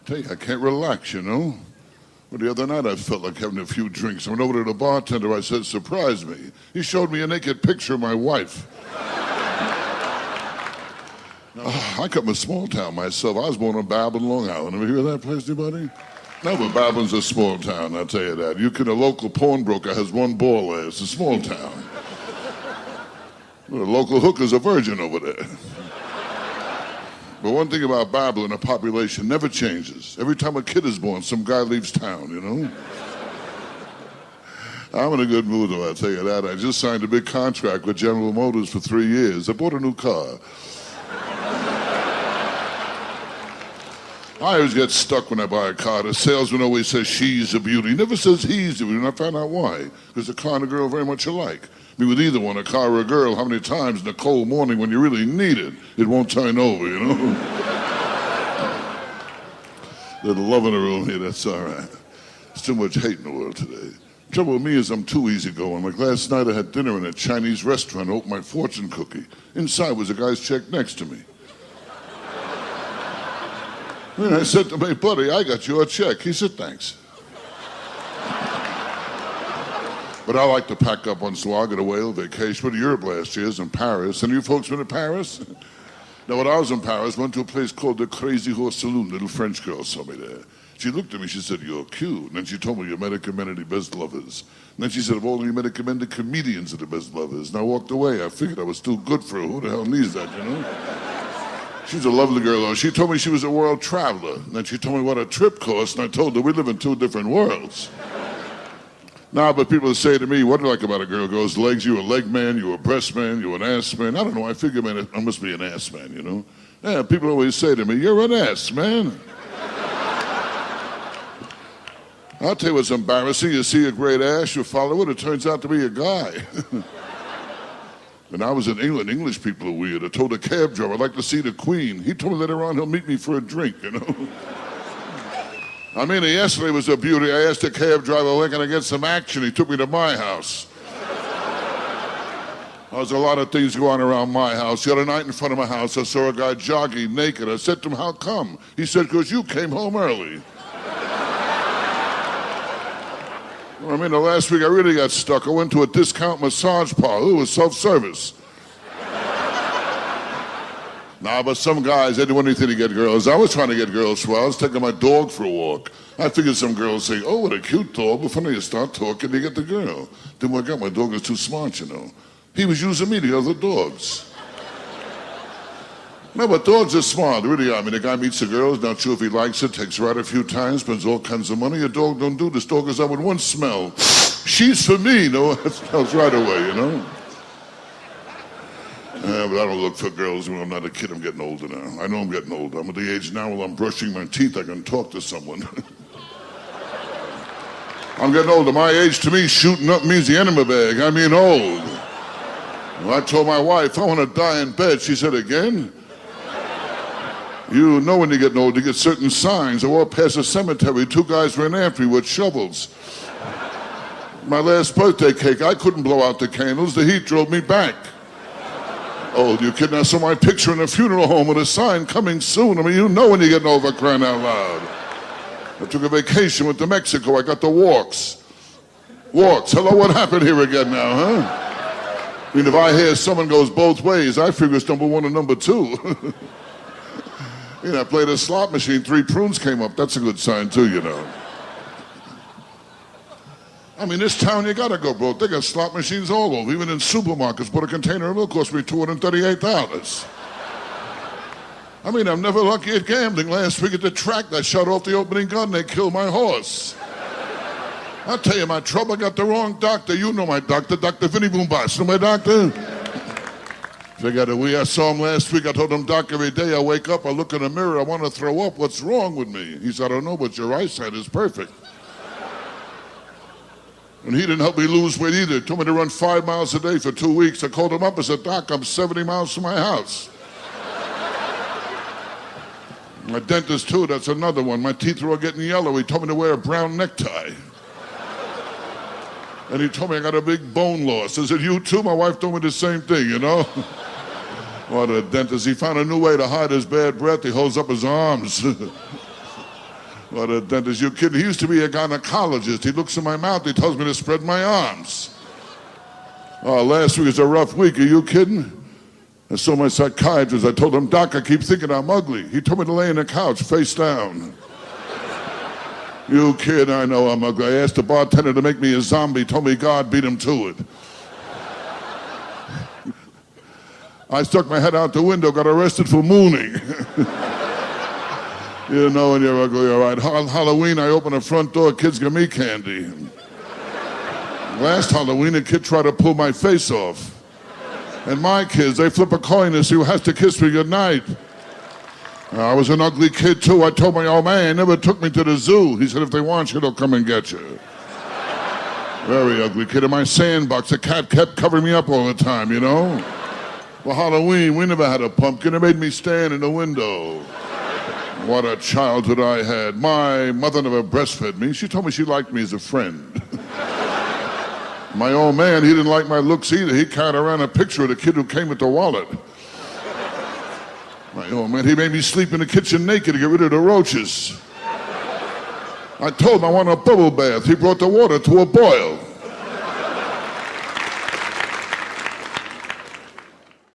Tell you, I can't relax, you know. Well, the other night I felt like having a few drinks. I went over to the bartender. I said, surprise me. He showed me a naked picture of my wife. I come from a small town myself. I was born in Babylon, Long Island. Ever hear of that place, anybody? No, but Babylon's a small town, I'll tell you that. A local pawnbroker has one ball there. It's a small town. Well, the local hooker's a virgin over there. But one thing about Babylon, the population never changes. Every time a kid is born, some guy leaves town, you know? I'm in a good mood, though, I'll tell you that. I just signed a big contract with General Motors for 3 years. I bought a new car. I always get stuck when I buy a car. The salesman always says she's a beauty. He never says he's a beauty, and I found out why. Because the car and the girl are very much alike. I mean, with either one, a car or a girl, how many times in a cold morning when you really need it, it won't turn over, you know? There's love in the room here, that's all right. There's too much hate in the world today. The trouble with me is I'm too easygoing. Like last night I had dinner in a Chinese restaurant, opened my fortune cookie. Inside was a guy's check next to me. And I said to my buddy, I got your check. He said, thanks. But I like to pack up once in a while, get away on vacation. Went to Europe last year, I was in Paris. Any of you folks been to Paris? Now, when I was in Paris, went to a place called the Crazy Horse Saloon. Little French girl saw me there. She looked at me, she said, you're cute. And then she told me you're recommended the best lovers. And then she said, of all the recommended comedians are the best lovers. And I walked away. I figured I was too good for her. Who the hell needs that, you know? She's a lovely girl, though. She told me she was a world traveler. And then she told me what a trip cost, and I told her we live in two different worlds. Now, but people say to me, what do you like about a girl? Goes, legs, you a leg man, you a breast man, you an ass man. I don't know, I figure, man, I must be an ass man, you know? Yeah, people always say to me, you're an ass, man. I'll tell you what's embarrassing. You see a great ass, you follow it, it turns out to be a guy. When I was in England, English people are weird. I told a cab driver, I'd like to see the Queen. He told me later on he'll meet me for a drink, you know? I mean, yesterday was a beauty. I asked the cab driver, when can I get some action? He took me to my house. There's a lot of things going on around my house. The other night in front of my house, I saw a guy jogging naked. I said to him, how come? He said, because you came home early. I mean, the last week I really got stuck. I went to a discount massage parlor. It was self-service. Nah, but some guys, they do anything to get girls. I was trying to get girls for I was taking my dog for a walk. I figured some girls say, oh, what a cute dog. Before you start talking, they get the girl. Didn't work out. My dog is too smart, you know. He was using me to other dogs. No, but dogs are smart, they really are. I mean, the guy meets the girl, not sure if he likes it, takes her out a few times, spends all kinds of money. A dog don't do this. Dog is out with one smell. She's for me. No, that smells right away, you know. But I don't look for girls when I'm not a kid. I'm getting older now. I know I'm getting older. I'm at the age now while I'm brushing my teeth, I can talk to someone. I'm getting older. My age, to me, shooting up means the enema bag. I mean old. Well, I told my wife, I want to die in bed. She said, again? You know when you're getting old, you get certain signs. I walked past a cemetery, two guys ran after me with shovels. My last birthday cake, I couldn't blow out the candles. The heat drove me back. Oh, you kidding? I saw my picture in a funeral home with a sign, coming soon. I mean, you know when you're getting over, crying out loud. I took a vacation, went to Mexico. I got the walks. Walks. Hello, what happened here again now, huh? I mean, if I hear someone goes both ways, I figure it's number one and number two. You know, I played a slot machine, 3 prunes came up. That's a good sign, too, you know. I mean, this town, you gotta go broke. They got slot machines all over. Even in supermarkets, put a container of milk cost me $238. I mean, I'm never lucky at gambling. Last week at the track, I shot off the opening gun. They killed my horse. I'll tell you my trouble. I got the wrong doctor. You know my doctor, Dr. Vinny Boombas. You know my doctor? Figured I saw him last week. I told him, Doc, every day I wake up, I look in the mirror, I want to throw up. What's wrong with me? He said, I don't know, but your eyesight is perfect. And he didn't help me lose weight either. He told me to run 5 miles a day for 2 weeks. I called him up and said, Doc, I'm 70 miles from my house. My dentist, too, that's another one. My teeth were all getting yellow. He told me to wear a brown necktie. And he told me I got a big bone loss. I said, you too? My wife told me the same thing, you know? Well, the dentist, he found a new way to hide his bad breath. He holds up his arms. What a dentist, you kidding? He used to be a gynecologist. He looks in my mouth, he tells me to spread my arms. Oh, last week was a rough week, are you kidding? I saw my psychiatrist, I told him, Doc, I keep thinking I'm ugly. He told me to lay on the couch, face down. You kid, I know I'm ugly. I asked the bartender to make me a zombie, told me God beat him to it. I stuck my head out the window, got arrested for mooning. You know when you're ugly, all right. Halloween, I opened the front door, kids give me candy. Last Halloween, a kid tried to pull my face off. And my kids, they flip a coin to see who has to kiss me goodnight. I was an ugly kid too. I told my old man, he never took me to the zoo. He said, if they want you, they'll come and get you. Very ugly kid. In my sandbox, a cat kept covering me up all the time, you know? For Halloween, we never had a pumpkin. It made me stand in the window. What a childhood I had. My mother never breastfed me. She told me she liked me as a friend. My old man, he didn't like my looks either. He carried around a picture of the kid who came with the wallet. My old man, he made me sleep in the kitchen naked to get rid of the roaches. I told him I want a bubble bath. He brought the water to a boil.